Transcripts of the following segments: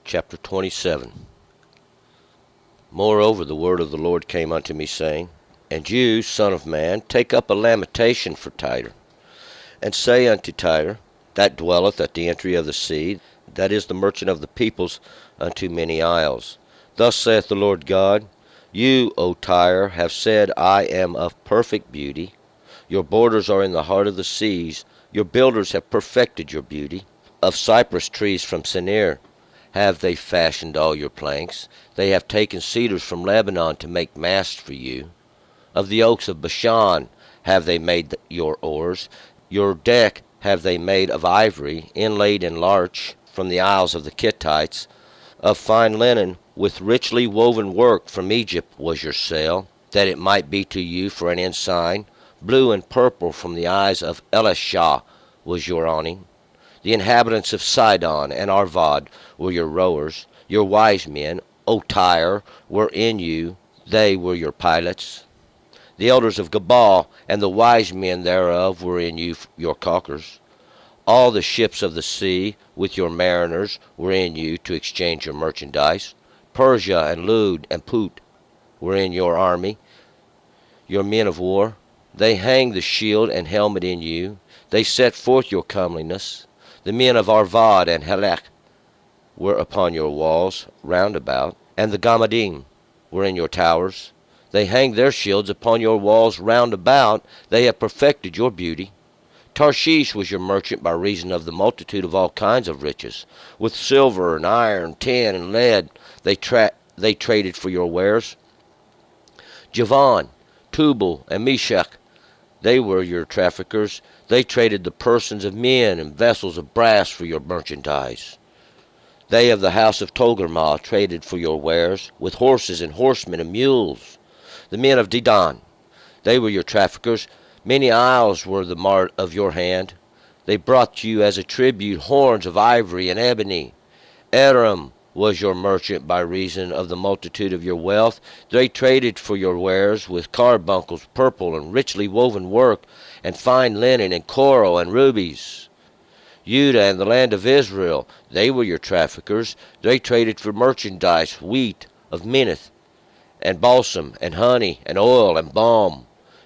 Chapter 27. Moreover the word of the Lord came unto me, saying, And you, son of man, take up a lamentation for Tyre, and say unto Tyre, that dwelleth at the entry of the sea, that is the merchant of the peoples unto many isles. Thus saith the Lord God, You, O Tyre, have said, I am of perfect beauty. Your borders are in the heart of the seas. Your builders have perfected your beauty. Of cypress trees from Senir have they fashioned all your planks. They have taken cedars from Lebanon to make masts for you. Of the oaks of Bashan have they made your oars. Your deck have they made of ivory, inlaid in larch, from the isles of the Kittites. Of fine linen, with richly woven work from Egypt was your sail, that it might be to you for an ensign. Blue and purple from the eyes of Elishah was your awning. The inhabitants of Sidon and Arvad were your rowers. Your wise men, O Tyre, were in you. They were your pilots. The elders of Gebal and the wise men thereof were in you, your caulkers. All the ships of the sea with your mariners were in you to exchange your merchandise. Persia and Lud and Put were in your army, your men of war. They hanged the shield and helmet in you. They set forth your comeliness. The men of Arvad and Helek were upon your walls round about, and the Gammadim were in your towers. They hanged their shields upon your walls round about. They have perfected your beauty. Tarshish was your merchant by reason of the multitude of all kinds of riches. With silver and iron, tin and lead, they traded for your wares. Javan, Tubal, and Meshach, they were your traffickers. They traded the persons of men and vessels of brass for your merchandise. They of the house of Togarmah traded for your wares, with horses and horsemen and mules. The men of Dedan, they were your traffickers. Many isles were the mart of your hand. They brought you as a tribute horns of ivory and ebony. Aram was your merchant by reason of the multitude of your wealth. They traded for your wares with carbuncles, purple and richly woven work, and fine linen and coral and rubies. Judah and the land of Israel, they were your traffickers. They traded for merchandise, wheat of Minnith, and balsam, and honey, and oil, and balm.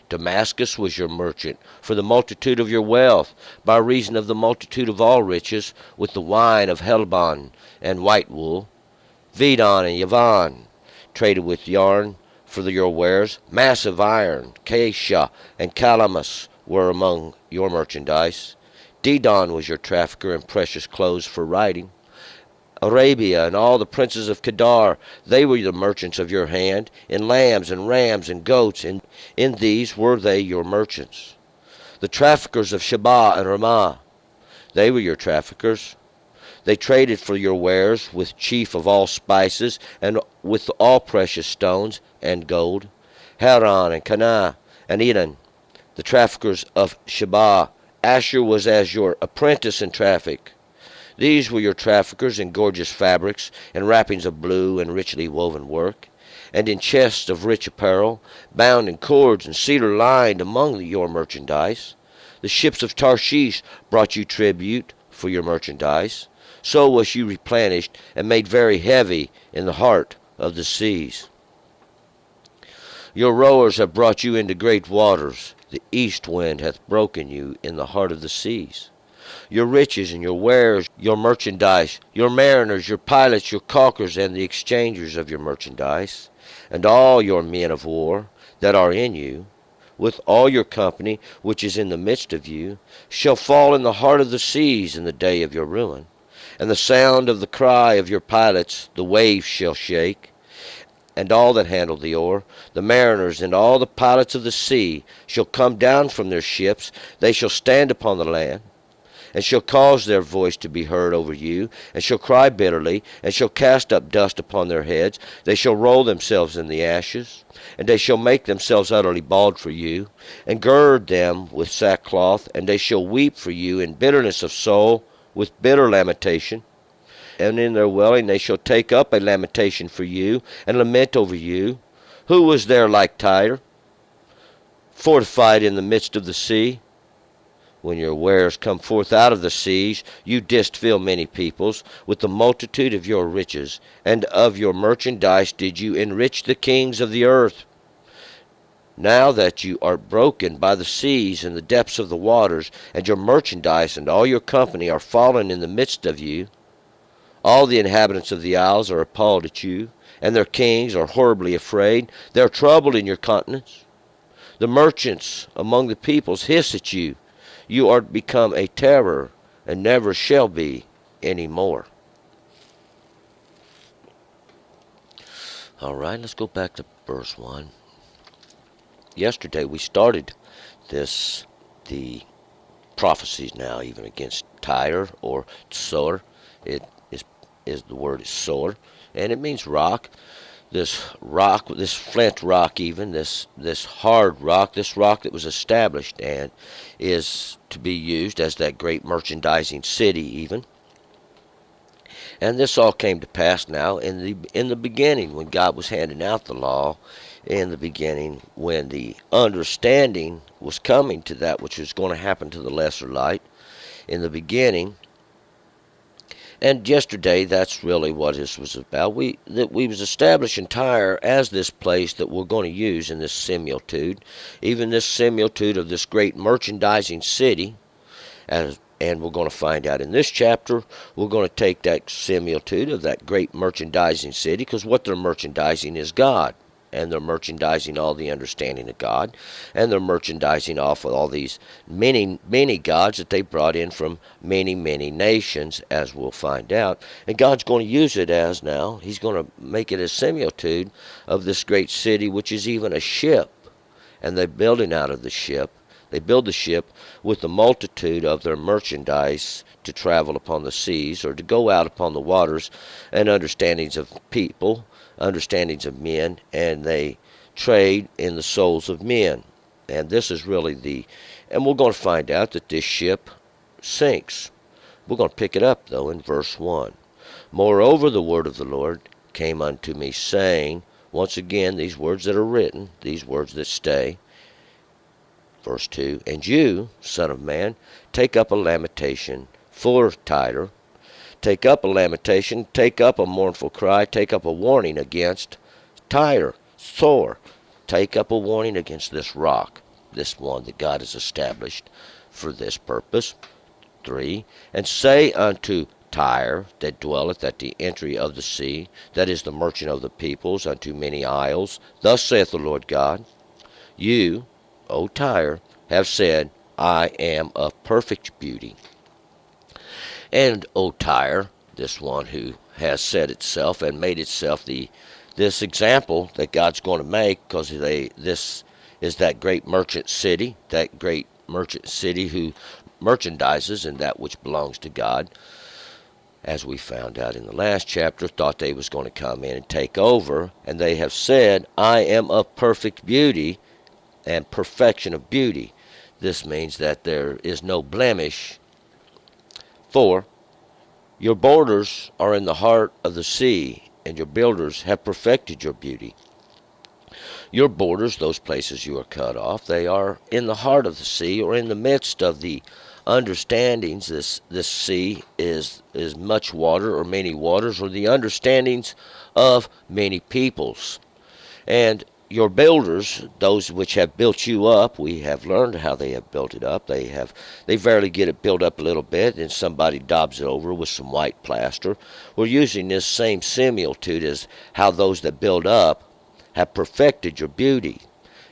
Damascus was your merchant, for the multitude of your wealth, by reason of the multitude of all riches, with the wine of Helbon and white wool. Vedon and Yavan traded with yarn for your wares. Massive iron, Acacia, and calamus were among your merchandise. Dedan was your trafficker in precious clothes for writing. Arabia and all the princes of Kedar, they were the merchants of your hand. In lambs and rams and goats, in these were they your merchants. The traffickers of Sheba and Ramah, they were your traffickers. They traded for your wares with chief of all spices, and with all precious stones and gold. Haran and Canaan and Eden, the traffickers of Sheba. Asher was as your apprentice in traffic. These were your traffickers in gorgeous fabrics, and wrappings of blue and richly woven work, and in chests of rich apparel, bound in cords and cedar lined among your merchandise. The ships of Tarshish brought you tribute for your merchandise. So was you replenished and made very heavy in the heart of the seas. Your rowers have brought you into great waters. The east wind hath broken you in the heart of the seas. Your riches and your wares, your merchandise, your mariners, your pilots, your caulkers, and the exchangers of your merchandise, and all your men of war that are in you, with all your company which is in the midst of you, shall fall in the heart of the seas in the day of your ruin. And the sound of the cry of your pilots the waves shall shake, and all that handle the oar, the mariners and all the pilots of the sea, shall come down from their ships. They shall stand upon the land, and shall cause their voice to be heard over you, and shall cry bitterly, and shall cast up dust upon their heads. They shall roll themselves in the ashes, and they shall make themselves utterly bald for you, and gird them with sackcloth, and they shall weep for you in bitterness of soul, with bitter lamentation. And in their wailing they shall take up a lamentation for you, and lament over you. Who was there like Tyre, fortified in the midst of the sea? When your wares come forth out of the seas, you didst fill many peoples. With the multitude of your riches and of your merchandise did you enrich the kings of the earth. Now that you are broken by the seas and the depths of the waters, and your merchandise and all your company are fallen in the midst of you, all the inhabitants of the isles are appalled at you, and their kings are horribly afraid. They are troubled in your countenance. The merchants among the peoples hiss at you. You are become a terror, and never shall be any more. All right, let's go back to verse 1. Yesterday we started the prophecies now, even against Tyre or Sor. It is the word is Sor, and it means rock. This rock, this flint rock, even this hard rock, this rock that was established and is to be used as that great merchandising city, even. And this all came to pass now in the beginning, when God was handing out the law. In the beginning, when the understanding was coming to that which was going to happen to the lesser light. In the beginning. And yesterday, that's really what this was about. We was establishing Tyre as this place that we're going to use in this similitude, even this similitude of this great merchandising city. And we're going to find out in this chapter, we're going to take that similitude of that great merchandising city, because what they're merchandising is God. And they're merchandising all the understanding of God, and they're merchandising off of all these many, many gods that they brought in from many, many nations, as we'll find out. And God's going to use it as now. He's going to make it a similitude of this great city, which is even a ship. And they're building out of the ship. They build the ship with the multitude of their merchandise to travel upon the seas, or to go out upon the waters, and understandings of people, understandings of men, and they trade in the souls of men. And this is really and we're going to find out that this ship sinks. We're going to pick it up, though, in verse 1. Moreover, the word of the Lord came unto me, saying, once again, these words that are written, these words that stay. Verse 2, and you, son of man, take up a lamentation for Tyre. Take up a lamentation, take up a mournful cry, take up a warning against Tyre, Sor. Take up a warning against this rock, this one that God has established for this purpose. 3, and say unto Tyre, that dwelleth at the entry of the sea, that is the merchant of the peoples, unto many isles, thus saith the Lord God, you, O Tyre, have said, I am of perfect beauty. And O Tyre, this one who has set itself and made itself this example that God's going to make, because this is that great merchant city who merchandises in that which belongs to God. As we found out in the last chapter, thought they was going to come in and take over, and they have said, I am of perfect beauty and perfection of beauty. This means that there is no blemish. 4, your borders are in the heart of the sea, and your builders have perfected your beauty. Your borders, those places you are cut off, they are in the heart of the sea, or in the midst of the understandings. This sea is much water, or many waters, or the understandings of many peoples. And your builders, those which have built you up, we have learned how they have built it up. They verily get it built up a little bit, and somebody daubs it over with some white plaster. We're using this same similitude as how those that build up have perfected your beauty.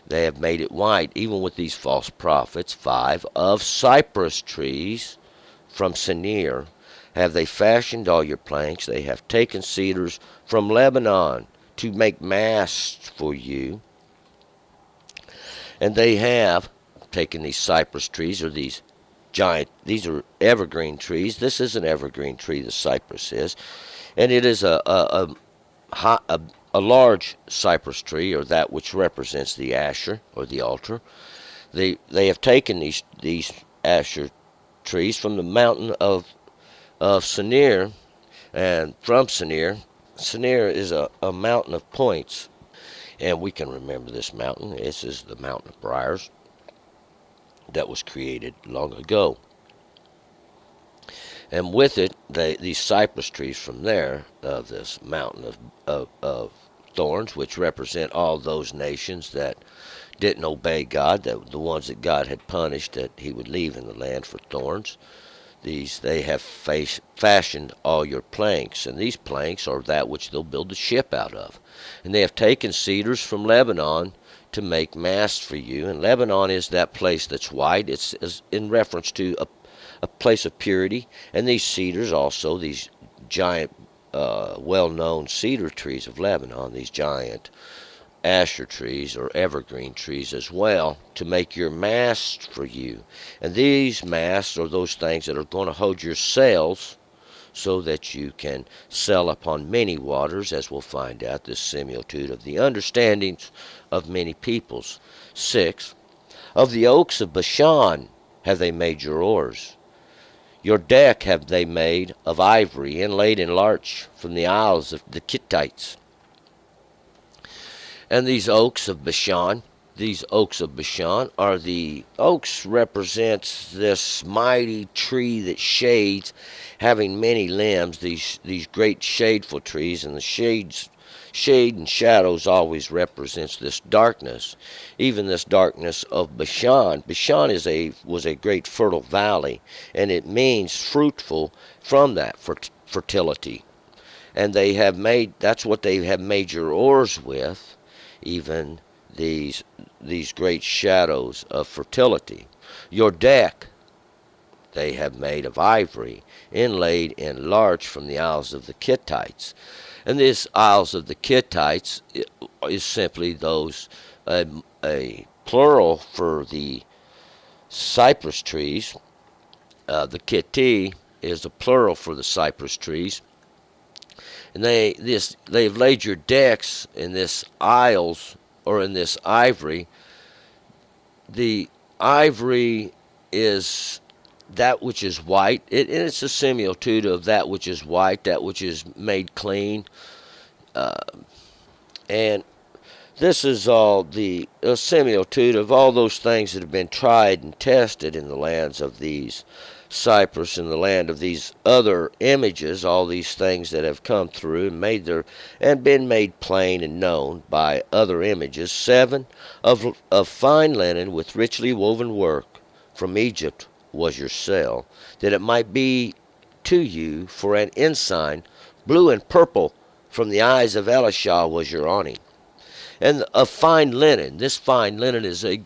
They have made it white, even with these false prophets. 5, of cypress trees from Sinir have they fashioned all your planks. They have taken cedars from Lebanon to make masts for you. And they have taken these cypress trees, or these are evergreen trees. This is an evergreen tree, the cypress is. And it is a large cypress tree, or that which represents the Asher, or the altar. They have taken these Asher trees from the mountain of Sinir, and from Sinir. Sinir is a mountain of points, and we can remember this mountain. This is the mountain of briars. that was created long ago. And with it, these cypress trees from there, of this mountain of thorns, which represent all those nations that didn't obey God, the ones that God had punished that he would leave in the land for thorns. They have fashioned all your planks, and these planks are that which they'll build a ship out of. And they have taken cedars from Lebanon to make masts for you. And Lebanon is that place that's white. It's in reference to a place of purity. And these cedars also, these giant, well-known cedar trees of Lebanon, these giant asher trees or evergreen trees as well, to make your masts for you. And these masts are those things that are going to hold your sails so that you can sail upon many waters, as we'll find out, this similitude of the understandings of many peoples. 6. Of the oaks of Bashan have they made your oars. Your deck have they made of ivory, inlaid in larch from the isles of the Kittites. And these oaks of Bashan are the oaks represents this mighty tree that shades, having many limbs, these great shadeful trees, and the shade and shadows always represents this darkness, even this darkness of Bashan. Bashan was a great fertile valley, and it means fruitful from that fertility. And that's what they have made your oars with, even these great shadows of fertility. Your deck they have made of ivory, inlaid in larch from the isles of the Kittites. And these isles of the Kittites is simply those, a plural for the cypress trees. The Kitti is a plural for the cypress trees. And they've laid your decks in this isles, or in this ivory. The ivory is that which is white. It's a similitude of that which is white, that which is made clean. And this is all a similitude of all those things that have been tried and tested in the lands of these Cyprus, in the land of these other images, all these things that have come through and been made plain and known by other images. 7. Of fine linen with richly woven work from Egypt was your sail, that it might be to you for an ensign. Blue and purple from the eyes of Elisha was your awning. And of fine linen, this fine linen is a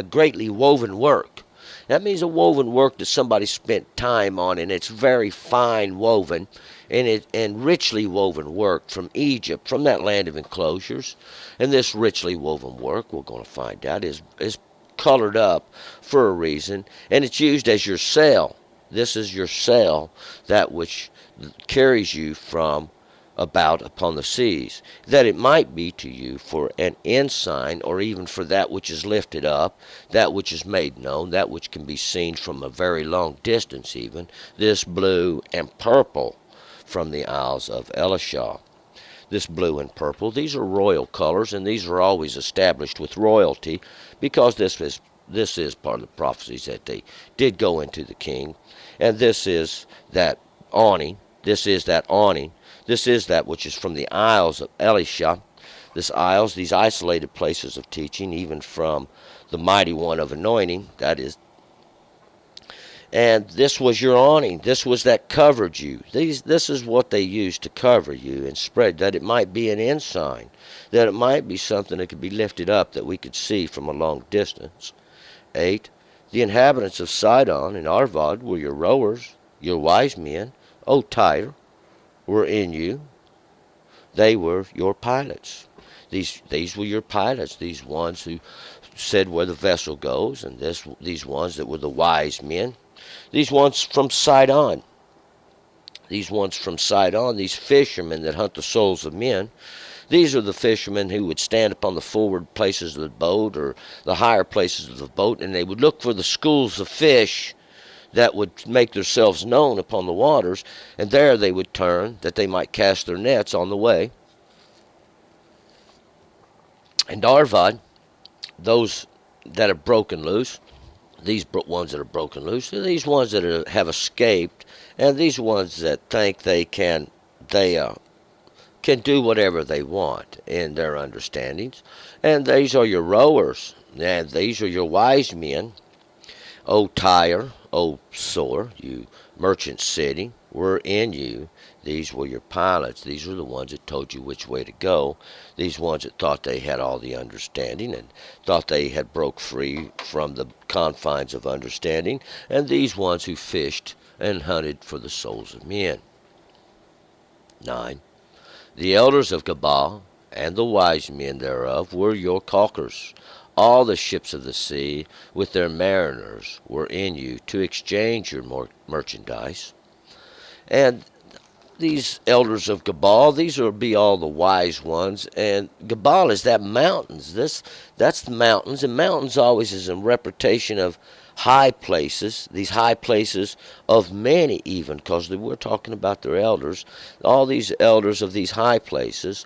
greatly woven work. That means a woven work that somebody spent time on, and it's very fine woven, and richly woven work from Egypt, from that land of enclosures. And this richly woven work, we're going to find out, is colored up for a reason, and it's used as your sail. This is your sail, that which carries you from about upon the seas, that it might be to you for an ensign, or even for that which is lifted up, that which is made known, that which can be seen from a very long distance even, this blue and purple from the isles of Elisha. This blue and purple, these are royal colors, and these are always established with royalty, because this is part of the prophecies that they did go into the king. And this is that awning. This is that awning. This is that which is from the isles of Elisha. These isolated places of teaching, even from the mighty one of anointing, that is. And this was your awning. This was that covered you. This is what they used to cover you and spread, that it might be an ensign, that it might be something that could be lifted up, that we could see from a long distance. 8. The inhabitants of Sidon and Arvad were your rowers, your wise men. O Tyre, were in you. They were your pilots. These were your pilots, these ones who said where the vessel goes, and these ones that were the wise men. These ones from Sidon. These fishermen that hunt the souls of men. These are the fishermen who would stand upon the forward places of the boat, or the higher places of the boat, and they would look for the schools of fish that would make themselves known upon the waters, and there they would turn, that they might cast their nets on the way. And Arvad, those that have broken loose, these ones that are broken loose, these ones that have escaped, and these ones that think they can do whatever they want in their understandings. And these are your rowers, and these are your wise men. O Tyre, O Sor, you merchant city, were in you. These were your pilots. These were the ones that told you which way to go. These ones that thought they had all the understanding and thought they had broke free from the confines of understanding. And these ones who fished and hunted for the souls of men. 9. The elders of Gebal and the wise men thereof were your caulkers. All the ships of the sea with their mariners were in you to exchange your merchandise. And these elders of Gebal, these will be all the wise ones. And Gebal is that mountains. That's the mountains, and mountains always is a reputation of high places. These high places of many, even because we're talking about their elders. All these elders of these high places,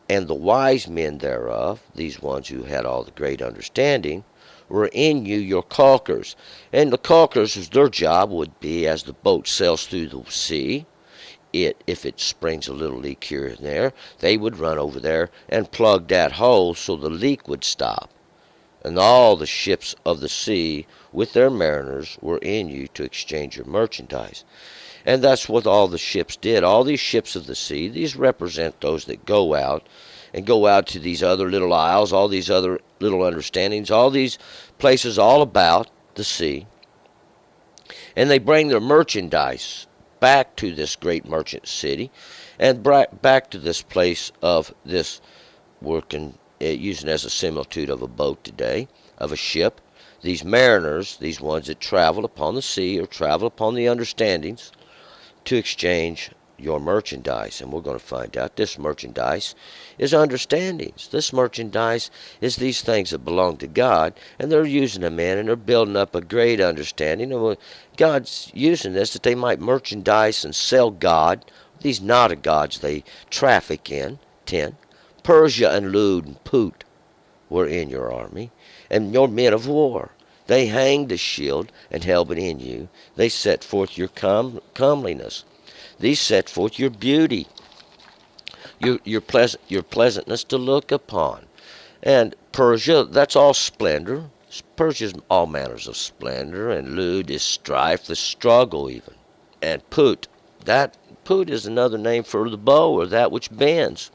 and the wise men thereof, these ones who had all the great understanding, were in you your caulkers. And the caulkers, their job would be as the boat sails through the sea. If it springs a little leak here and there, they would run over there and plug that hole so the leak would stop. And all the ships of the sea with their mariners were in you to exchange your merchandise. And that's what all the ships did. All these ships of the sea, these represent those that go out to these other little isles, all these other little understandings, all these places all about the sea. And they bring their merchandise back to this great merchant city and back to this place of this working, using as a similitude of a boat today, of a ship. These mariners, these ones that travel upon the sea or travel upon the understandings to exchange your merchandise. And we're going to find out this merchandise is understandings. This merchandise is these things that belong to God, and they're using them in, and they're building up a great understanding. And God's using this that they might merchandise and sell God, these not of gods they traffic in. 10. Persia and Lud and Put were in your army, and your men of war. They hanged the shield and held it in you. They set forth your comeliness. These set forth your beauty, your pleasantness to look upon. And Persia, that's all splendor. Persia's all manners of splendor, and Lud is strife, the struggle even. And Put is another name for the bow, or that which bends.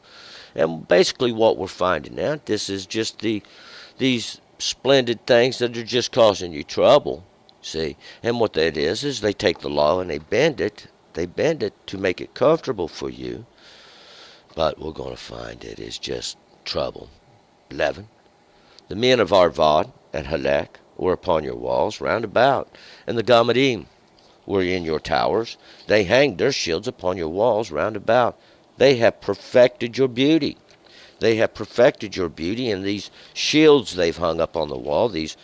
And basically what we're finding out, this is just these splendid things that are just causing you trouble, see. And what that is they take the law and they bend it to make it comfortable for you. But we're going to find it is just trouble. 11. The men of Arvad and Halak were upon your walls round about, and the Gamadim were in your towers. They hanged their shields upon your walls round about. They have perfected your beauty. They have perfected your beauty, and these shields they've hung up on the wall, that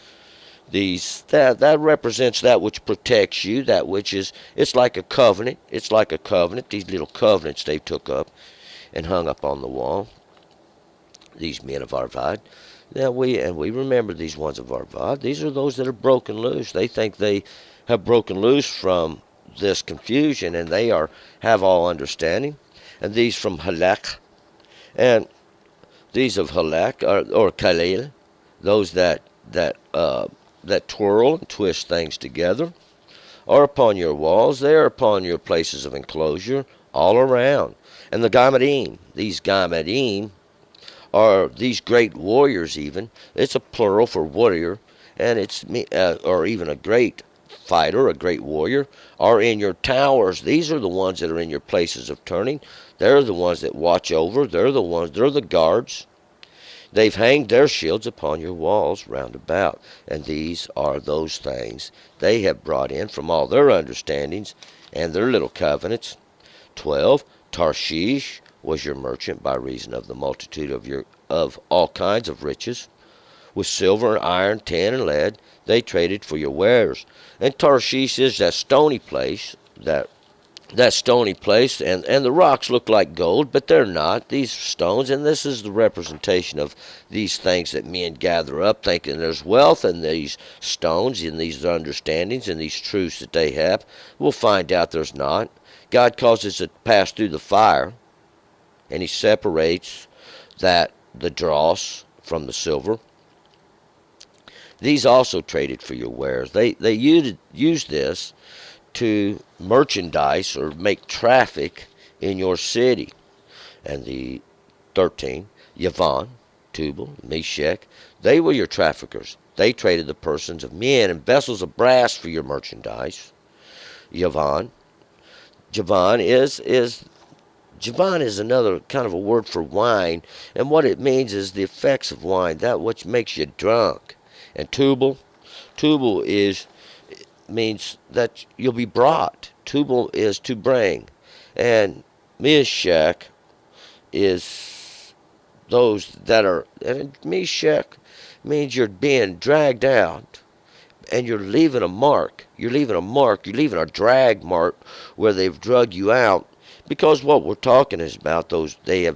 represents that which protects you, that which is, it's like a covenant. It's like a covenant, these little covenants they took up and hung up on the wall. These men of Arvad. Now we remember these ones of Arvad. These are those that are broken loose. They think they have broken loose from this confusion, and they have all understanding. And these from Halak, and these of Halak or Khalil, those that twirl and twist things together, are upon your walls. They are upon your places of enclosure all around. And the Gamadim, these Gamadim are these great warriors even. It's a plural for warrior, and it's or even a great fighter, a great warrior, are in your towers. These are the ones that are in your places of turning. They're the ones that watch over. They're the guards. They've hanged their shields upon your walls round about. And these are those things they have brought in from all their understandings and their little covenants. 12. Tarshish was your merchant by reason of the multitude of all kinds of riches. With silver and iron, tin and lead, they traded for your wares. And Tarshish is that stony place that that stony place, and the rocks look like gold, but they're not. These stones, and this is the representation of these things that men gather up, thinking there's wealth in these stones, in these understandings, and these truths that they have. We'll find out there's not. God causes it to pass through the fire, and He separates the dross from the silver. These also traded for your wares. They used this to merchandise or make traffic in your city. And the 13, Yavon, Tubal, Meshach, they were your traffickers. They traded the persons of men and vessels of brass for your merchandise. Yavon. Javan is another kind of a word for wine, and what it means is the effects of wine, that which makes you drunk. And Tubal means that you'll be brought. Tubal is to bring. And Meshach is those that are, and Meshach means you're being dragged out and you're leaving a mark. You're leaving a drag mark where they've drug you out. Because what we're talking is about those they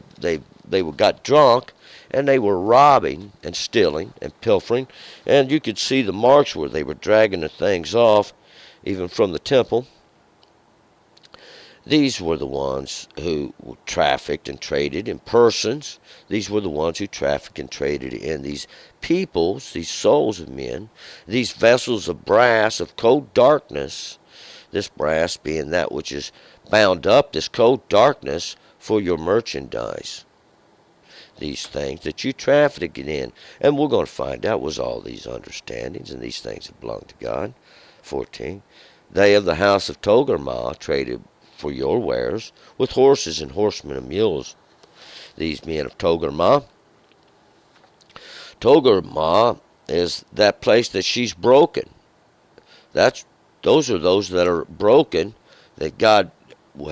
got drunk and they were robbing and stealing and pilfering, and you could see the marks where they were dragging the things off, even from the temple. These were the ones who trafficked and traded in persons. These were the ones who trafficked and traded in these peoples, these souls of men, these vessels of brass, of cold darkness, this brass being that which is bound up, this cold darkness, for your merchandise. These things that you trafficked in. And we're going to find out was all these understandings and these things that belong to God. 14. They of the house of Togarmah traded for your wares with horses and horsemen and mules. These men of Togarmah. Togarmah is that place that she's broken. Those are those that are broken, that God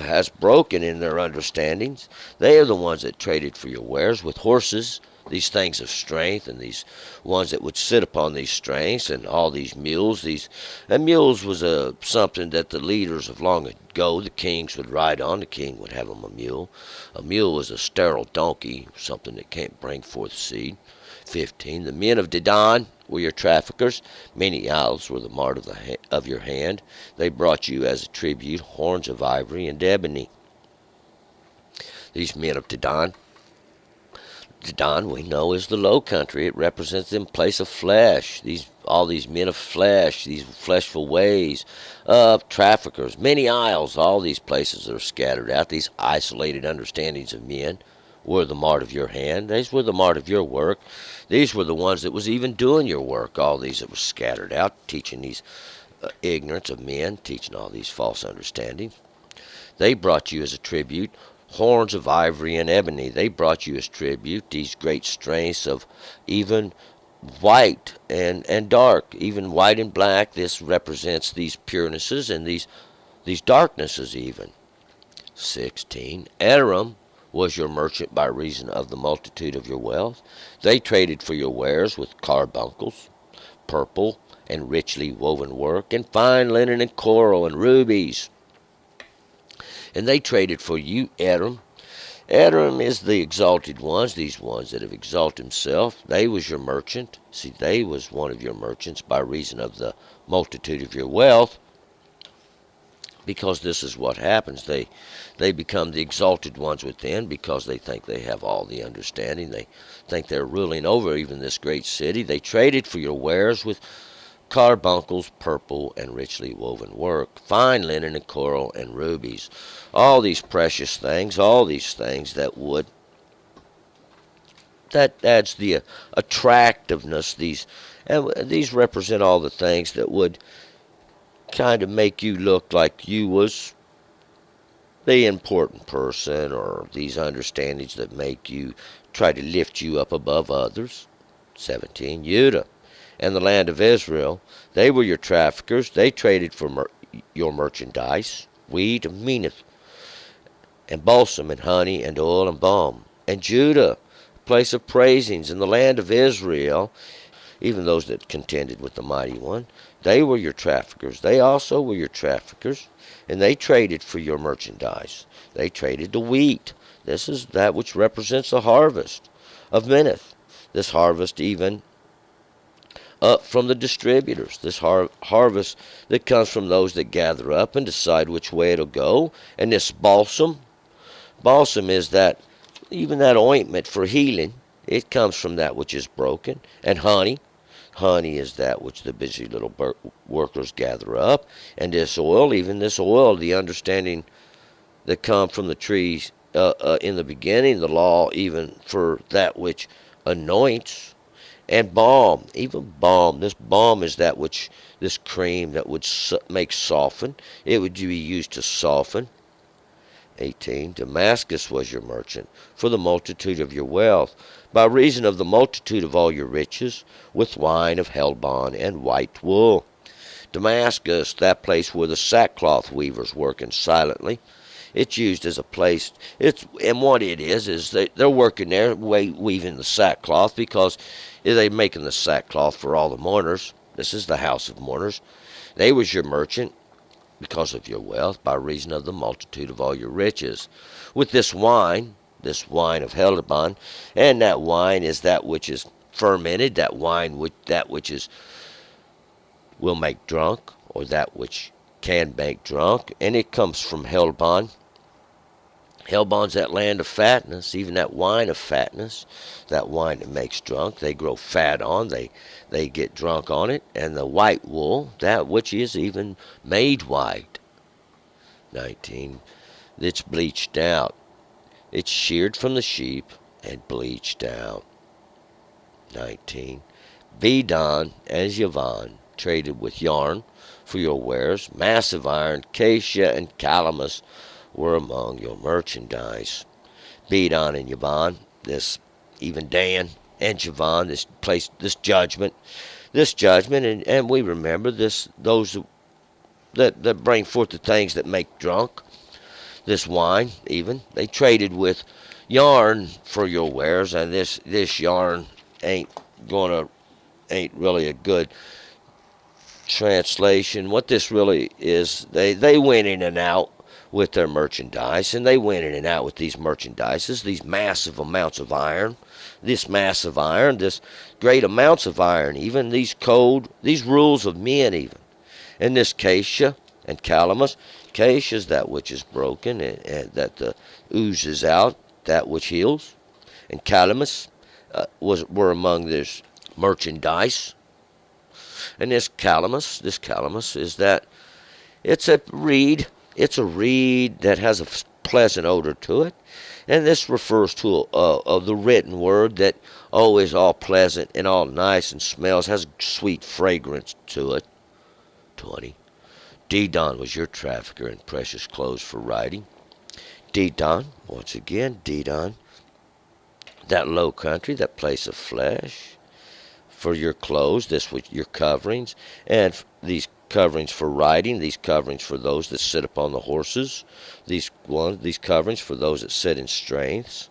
has broken in their understandings. They are the ones that traded for your wares with horses, these things of strength, and these ones that would sit upon these strengths, and all these mules. And mules was something that the leaders of long ago, the kings would ride on. The king would have them a mule. A mule was a sterile donkey, something that can't bring forth seed. 15. The men of Dedan were your traffickers. Many isles were the mart of your hand. They brought you as a tribute horns of ivory and ebony. These men of Dedan. Dedan, we know, is the low country. It represents the place of flesh. All these men of flesh, these fleshful ways, traffickers. Many isles, all these places that are scattered out, these isolated understandings of men, were the mart of your hand. These were the mart of your work. These were the ones that was even doing your work. All these that were scattered out, teaching these ignorance of men, teaching all these false understandings. They brought you as a tribute horns of ivory and ebony. They brought you as tribute these great strengths of even white and dark, even white and black. This represents these purenesses and these darknesses even. 16. Aram was your merchant by reason of the multitude of your wealth. They traded for your wares with carbuncles, purple and richly woven work, and fine linen and coral and rubies. And they traded for you, Aram. Aram is the exalted ones, these ones that have exalted himself. They was your merchant. See, they was one of your merchants by reason of the multitude of your wealth. Because this is what happens. They become the exalted ones within because they think they have all the understanding. They think they're ruling over even this great city. They traded for your wares with carbuncles, purple, and richly woven work, fine linen and coral and rubies. All these precious things, all these things that adds the attractiveness. These represent all the things that would kind of make you look like you was the important person, or these understandings that make you try to lift you up above others. 17. Judah and the land of Israel, they were your traffickers. They traded for your merchandise, wheat and meaneth, and balsam and honey and oil and balm. And Judah, place of praisings, in the land of Israel, even those that contended with the mighty one. They were your traffickers. They also were your traffickers, and they traded for your merchandise. They traded the wheat. This is that which represents the harvest of Minnith. This harvest even up from the distributors. This harvest that comes from those that gather up and decide which way it'll go. And this balsam. Balsam is that, even that ointment for healing. It comes from that which is broken. And honey. Honey is that which the busy little workers gather up. And this oil, even this oil, the understanding that come from the trees in the beginning, the law even for that which anoints. And balm, even balm. This balm is that which, this cream that would make soften. It would be used to soften. 18. Damascus was your merchant, for the multitude of your wealth, by reason of the multitude of all your riches, with wine of Helbon and white wool. Damascus, that place where the sackcloth weavers working silently. It's used as a place. And what it is they're working there, weaving the sackcloth, because they're making the sackcloth for all the mourners. This is the house of mourners. They was your merchant because of your wealth, by reason of the multitude of all your riches. With this wine of Helbon, and that wine is that which is fermented, that wine which is will make drunk, or that which can make drunk, and it comes from Helbon. Helbon's that land of fatness, even that wine of fatness, that wine that makes drunk. They grow fat on, they get drunk on it. And the white wool, that which is even made white. 19. It's bleached out. It's sheared from the sheep and bleached out. 19. Bedon and Javan traded with yarn for your wares. Massive iron, acacia, and calamus were among your merchandise. Bedon and Javan, this even Dan and Javan, this place, this judgment, and we remember this, those that bring forth the things that make drunk. This wine, even they traded with yarn for your wares, and this yarn ain't really a good translation. What this really is, they went in and out with their merchandise, and they went in and out with these merchandises, these massive amounts of iron, this great amounts of iron, even these rules of men, even. And this acacia and calamus. Acacia is that which is broken, and that oozes out, that which heals. And calamus were among this merchandise. And this calamus is that it's a reed. It's a reed that has a pleasant odor to it. And this refers to the written word that is all pleasant and all nice and smells, has sweet fragrance to it. 20. Dedon was your trafficker in precious clothes for writing. Dedon, once again, Dedon, that low country, that place of flesh, for your clothes, this was your coverings, and these coverings for riding, these coverings for those that sit upon the horses, these coverings for those that sit in strengths.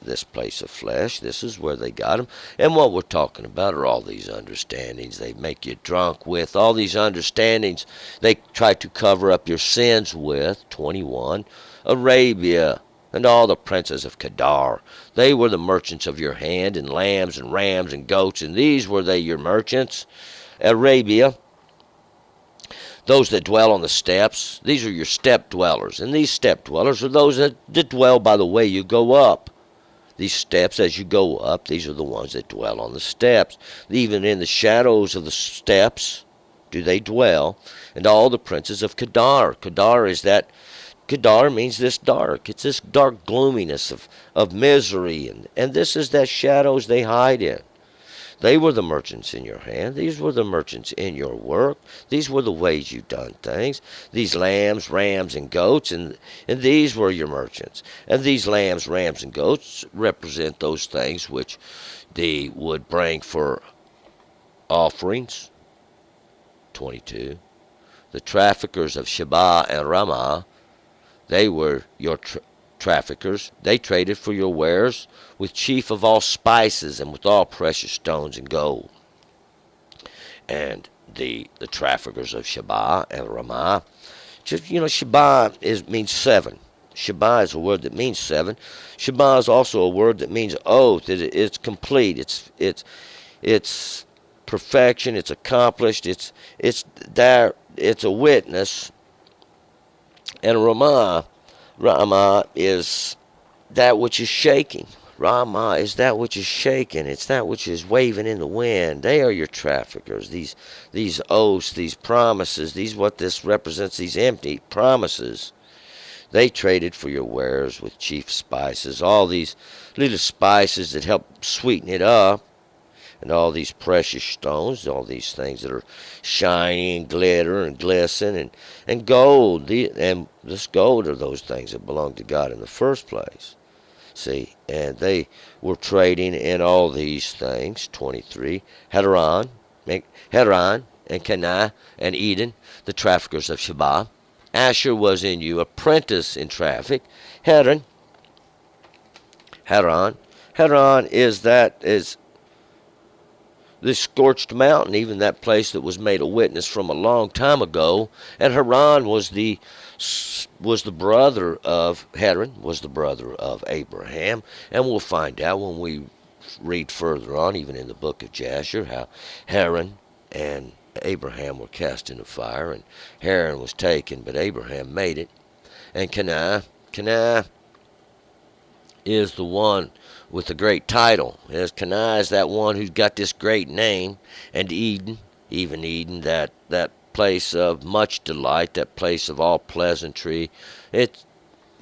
This place of flesh, this is where they got them. And what we're talking about are all these understandings they make you drunk with, all these understandings they try to cover up your sins with. 21. Arabia and all the princes of Kedar, they were the merchants of your hand, and lambs and rams and goats, and these were they your merchants. Arabia, those that dwell on the steppes, these are your step dwellers, and these step dwellers are those that dwell by the way you go up. These steps, as you go up, these are the ones that dwell on the steps. Even in the shadows of the steps do they dwell. And all the princes of Kedar. Kedar means this dark. It's this dark gloominess of misery. And this is that shadows they hide in. They were the merchants in your hand. These were the merchants in your work. These were the ways you've done things. These lambs, rams, and goats, and these were your merchants. And these lambs, rams, and goats represent those things which they would bring for offerings. 22. The traffickers of Sheba and Ramah, they were your traffickers, they traded for your wares with chief of all spices and with all precious stones and gold. And the traffickers of Sheba and Ramah, just, Sheba means seven. Sheba is a word that means seven. Sheba is also a word that means oath. It's complete. It's perfection. It's accomplished. It's there. It's a witness. And Ramah is that which is shaking. Ramah is that which is shaking. It's that which is waving in the wind. They are your traffickers. These oaths, these promises, what this represents, these empty promises. They traded for your wares with chief spices, all these little spices that help sweeten it up, and all these precious stones, all these things that are shiny and glitter and glisten, and gold. And this gold are those things that belong to God in the first place. See, and they were trading in all these things. 23. Hadaron, and Kenah, and Eden, the traffickers of Sheba. Asher was in you, apprentice in traffic. Haran is this scorched mountain, even that place that was made a witness from a long time ago. And Haran was the brother of Haran, was the brother of Abraham. And we'll find out when we read further on, even in the book of Jasher, how Haran and Abraham were cast into fire, and Haran was taken, but Abraham made it. And Kenah is the one with the great title. As Kenah is that one who's got this great name. And Eden, that place of much delight, that place of all pleasantry. It's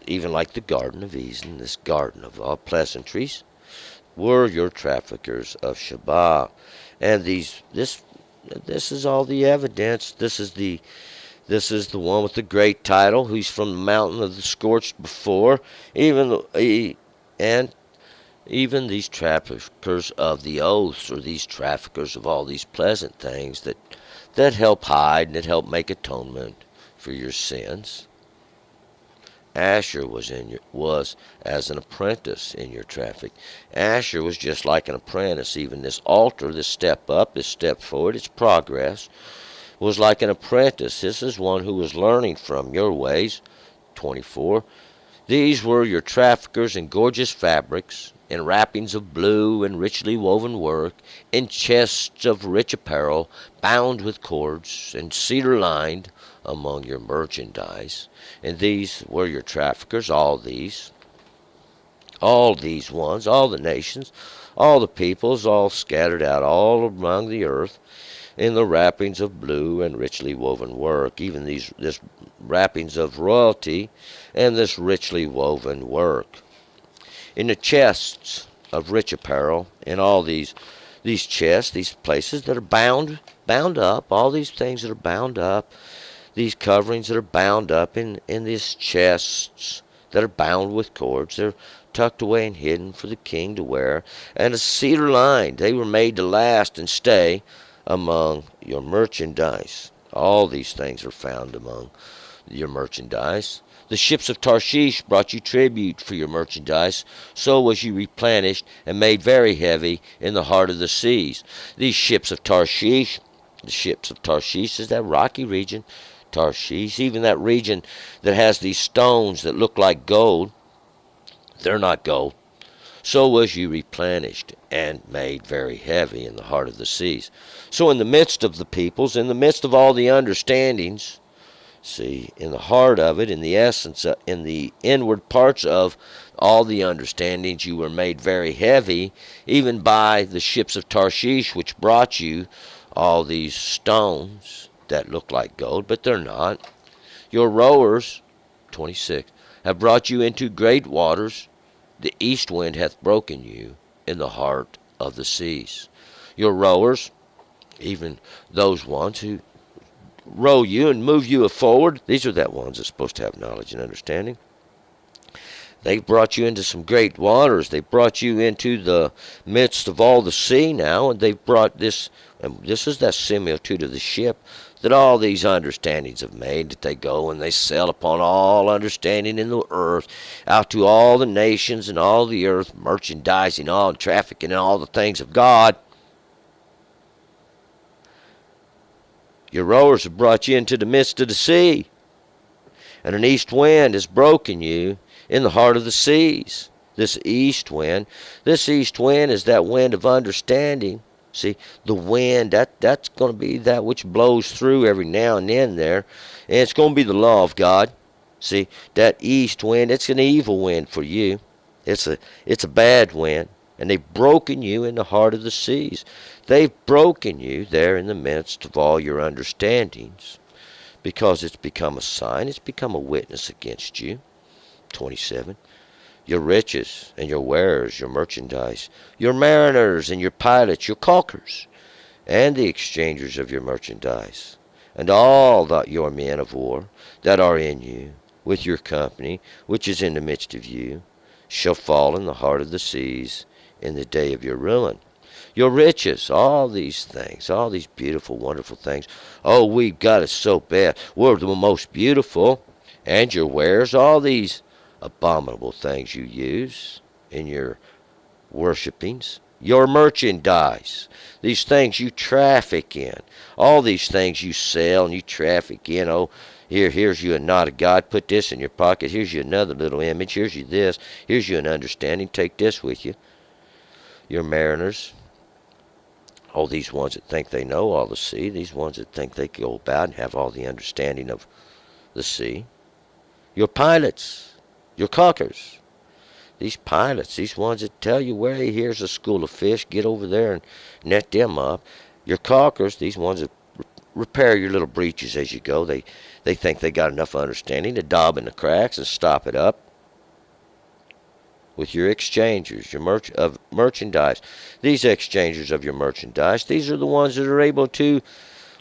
even like the Garden of Eden, this garden of all pleasantries, were your traffickers of Sheba. And this is all the evidence. This is the one with the great title, who's from the mountain of the scorched before. Even these traffickers of the oaths, or these traffickers of all these pleasant things that help hide and that help make atonement for your sins. Asher was as an apprentice in your traffic. Asher was just like an apprentice. Even this altar, this step up, this step forward, its progress, was like an apprentice. This is one who was learning from your ways. 24. These were your traffickers in gorgeous fabrics, in wrappings of blue and richly woven work, in chests of rich apparel, bound with cords, and cedar-lined among your merchandise. And these were your traffickers, all these ones, all the nations, all the peoples, all scattered out all among the earth, in the wrappings of blue and richly woven work, even this wrappings of royalty and this richly woven work. In the chests of rich apparel, in all these chests, these places that are bound up, all these things that are bound up, these coverings that are bound up in these chests that are bound with cords. They're tucked away and hidden for the king to wear. And a cedar lined, they were made to last and stay among your merchandise. All these things are found among your merchandise. The ships of Tarshish brought you tribute for your merchandise. So was you replenished and made very heavy in the heart of the seas. These ships of Tarshish, the ships of Tarshish is that rocky region, Tarshish, even that region that has these stones that look like gold. They're not gold. So was you replenished and made very heavy in the heart of the seas. So in the midst of the peoples, in the midst of all the understandings, see, in the heart of it, in the essence, in the inward parts of all the understandings, you were made very heavy, even by the ships of Tarshish, which brought you all these stones that look like gold, but they're not. Your rowers, 26, have brought you into great waters. The east wind hath broken you in the heart of the seas. Your rowers, even those ones who row you and move you forward, these are that ones that's supposed to have knowledge and understanding. They've brought you into some great waters. They brought you into the midst of all the sea now, and they've brought this, and this is that similitude of the ship. that all these understandings have made, that they go and they sell upon all understanding in the earth, out to all the nations and all the earth, merchandising, all trafficking, and all the things of God. Your rowers have brought you into the midst of the sea, and an east wind has broken you in the heart of the seas. This east wind is that wind of understanding. See, the wind, that's going to be that which blows through every now and then there, and it's going to be the law of God. See, that east wind, it's an evil wind for you. It's a bad wind, and they've broken you in the heart of the seas. They've broken you there in the midst of all your understandings, because it's become a sign, it's become a witness against you. 27. Your riches and your wares, your merchandise, your mariners and your pilots, your caulkers, and the exchangers of your merchandise, and all that your men of war that are in you, with your company, which is in the midst of you, shall fall in the heart of the seas in the day of your ruin. Your riches, all these things, all these beautiful, wonderful things. Oh, we've got it so bad. We're the most beautiful. And your wares, all these abominable things you use in your worshipings. Your merchandise, these things you traffic in. All these things you sell and you traffic in. Oh, here's you a knot of God. Put this in your pocket. Here's you another little image. Here's you this. Here's you an understanding. Take this with you. Your mariners. All these ones that think they know all the sea, these ones that think they go about and have all the understanding of the sea. Your pilots, your caulkers, these pilots, these ones that tell you, well, hey, here's a school of fish, get over there and net them up. Your caulkers, these ones that repair your little breaches as you go, they think they got enough understanding to daub in the cracks and stop it up. With your exchangers, your merchandise. These exchangers of your merchandise, these are the ones that are able to,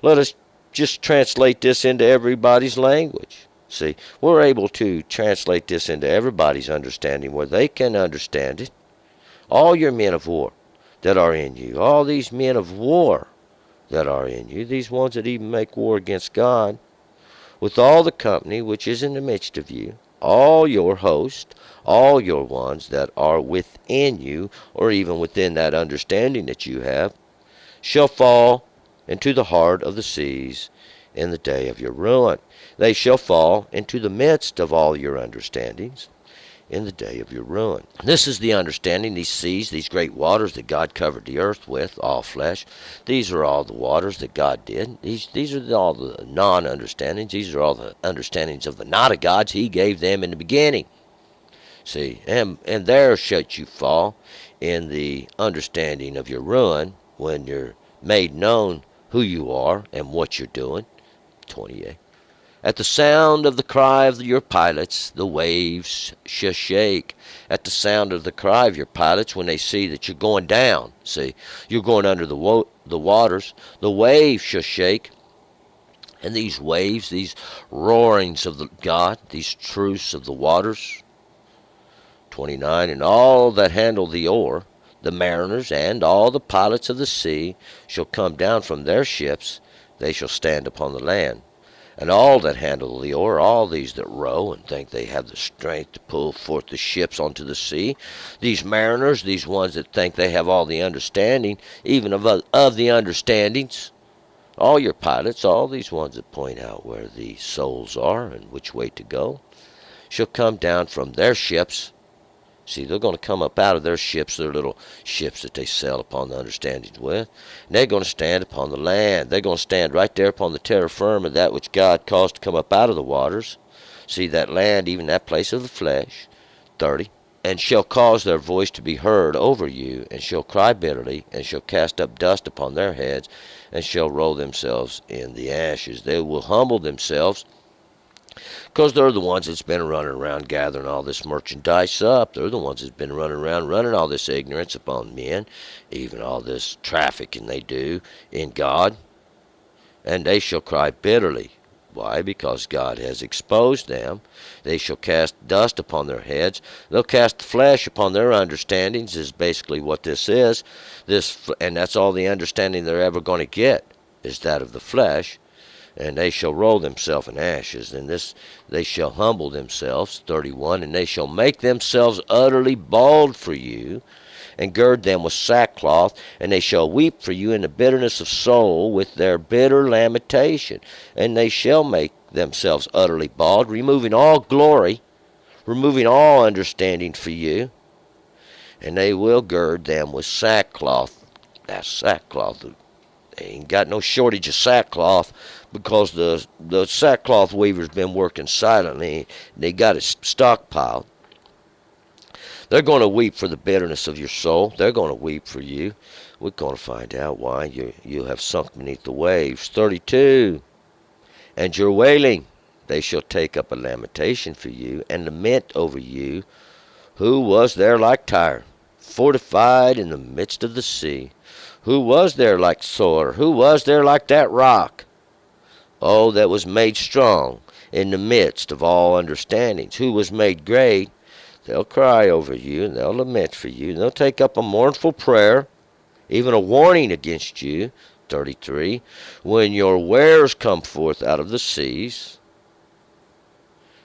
let us just translate this into everybody's language. See, we're able to translate this into everybody's understanding where they can understand it. All your men of war that are in you, all these men of war that are in you, these ones that even make war against God, with all the company which is in the midst of you, all your host, all your ones that are within you, or even within that understanding that you have, shall fall into the heart of the seas in the day of your ruin. They shall fall into the midst of all your understandings in the day of your ruin. This is the understanding, these seas, these great waters that God covered the earth with, all flesh. These are all the waters that God did. These are all the non-understandings. These are all the understandings of the not of gods He gave them in the beginning. See, and there shall you fall in the understanding of your ruin when you're made known who you are and what you're doing. 28. At the sound of the cry of your pilots, the waves shall shake. At the sound of the cry of your pilots, when they see that you're going down, see, you're going under the waters, the waves shall shake. And these waves, these roarings of the God, these truths of the waters. 29. And all that handle the oar, the mariners, and all the pilots of the sea, shall come down from their ships, they shall stand upon the land. And all that handle the oar, all these that row and think they have the strength to pull forth the ships onto the sea, these mariners, these ones that think they have all the understanding, even of the understandings, all your pilots, all these ones that point out where the souls are and which way to go, shall come down from their ships. See, they're going to come up out of their ships, their little ships that they sail upon the understandings with. And they're going to stand upon the land. They're going to stand right there upon the terra firma, that which God caused to come up out of the waters. See, that land, even that place of the flesh. 30. And shall cause their voice to be heard over you, and shall cry bitterly, and shall cast up dust upon their heads, and shall roll themselves in the ashes. They will humble themselves, because they're the ones that's been running around gathering all this merchandise up. They're the ones that's been running around running all this ignorance upon men, even all this trafficking they do in God. And they shall cry bitterly. Why? Because God has exposed them. They shall cast dust upon their heads. They'll cast the flesh upon their understandings, is basically what this is. And that's all the understanding they're ever going to get, is that of the flesh. and they shall roll themselves in ashes. And this they shall humble themselves, 31, and they shall make themselves utterly bald for you, and gird them with sackcloth, and they shall weep for you in the bitterness of soul with their bitter lamentation. And they shall make themselves utterly bald, removing all glory, removing all understanding for you, and they will gird them with sackcloth. That's sackcloth. They ain't got no shortage of sackcloth, because the sackcloth weaver's been working silently. They got it stockpiled. They're going to weep for the bitterness of your soul. They're going to weep for you. We're going to find out why you have sunk beneath the waves. 32. And your wailing, they shall take up a lamentation for you, and lament over you. Who was there like Tyre, fortified in the midst of the sea? Who was there like Sor? Who was there like that rock? Oh, that was made strong in the midst of all understandings. Who was made great? They'll cry over you, and they'll lament for you, and they'll take up a mournful prayer, even a warning against you. 33. When your wares come forth out of the seas,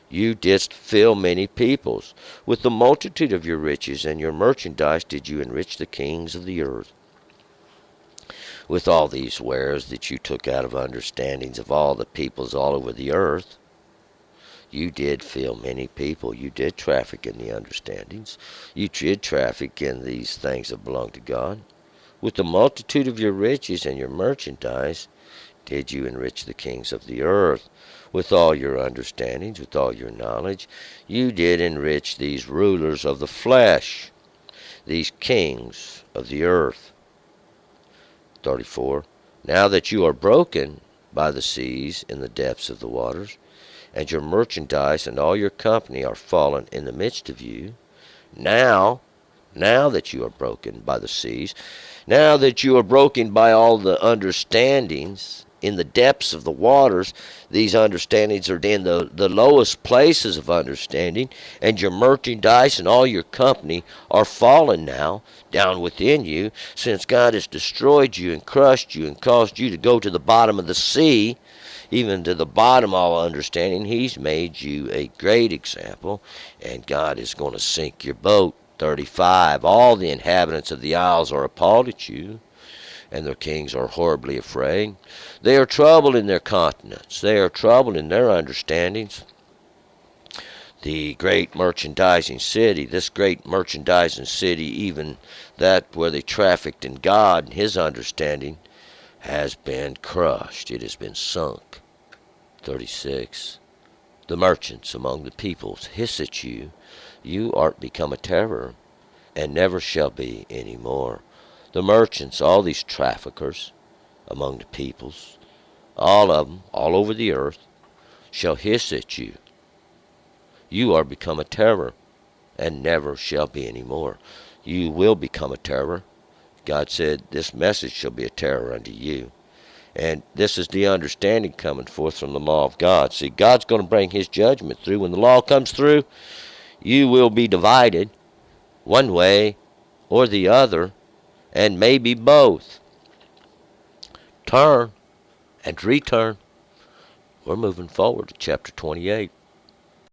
you didst fill many peoples. With the multitude of your riches and your merchandise did you enrich the kings of the earth. With all these wares that you took out of understandings of all the peoples all over the earth, you did fill many people. You did traffic in the understandings. You did traffic in these things that belong to God. With the multitude of your riches and your merchandise did you enrich the kings of the earth. With all your understandings, with all your knowledge, you did enrich these rulers of the flesh, these kings of the earth. 34. Now that you are broken by the seas in the depths of the waters, and your merchandise and all your company are fallen in the midst of you, now that you are broken by the seas, now that you are broken by all the understandings in the depths of the waters, these understandings are in the lowest places of understanding, and your merchandise and all your company are fallen now down within you, since God has destroyed you and crushed you and caused you to go to the bottom of the sea, even to the bottom of all understanding. He's made you a great example, and God is going to sink your boat. 35. All the inhabitants of the isles are appalled at you, and their kings are horribly afraid. They are troubled in their continents. They are troubled in their understandings. The great merchandising city, this great merchandising city, even that where they trafficked in God and his understanding, has been crushed. It has been sunk. 36. The merchants among the peoples hiss at you. You art become a terror, and never shall be any more. The merchants, all these traffickers among the peoples, all of them, all over the earth, shall hiss at you. You are become a terror, and never shall be any more. You will become a terror. God said, this message shall be a terror unto you. And this is the understanding coming forth from the law of God. See, God's going to bring his judgment through. When the law comes through, you will be divided one way or the other, and maybe both. Turn and return. We're moving forward to chapter 28.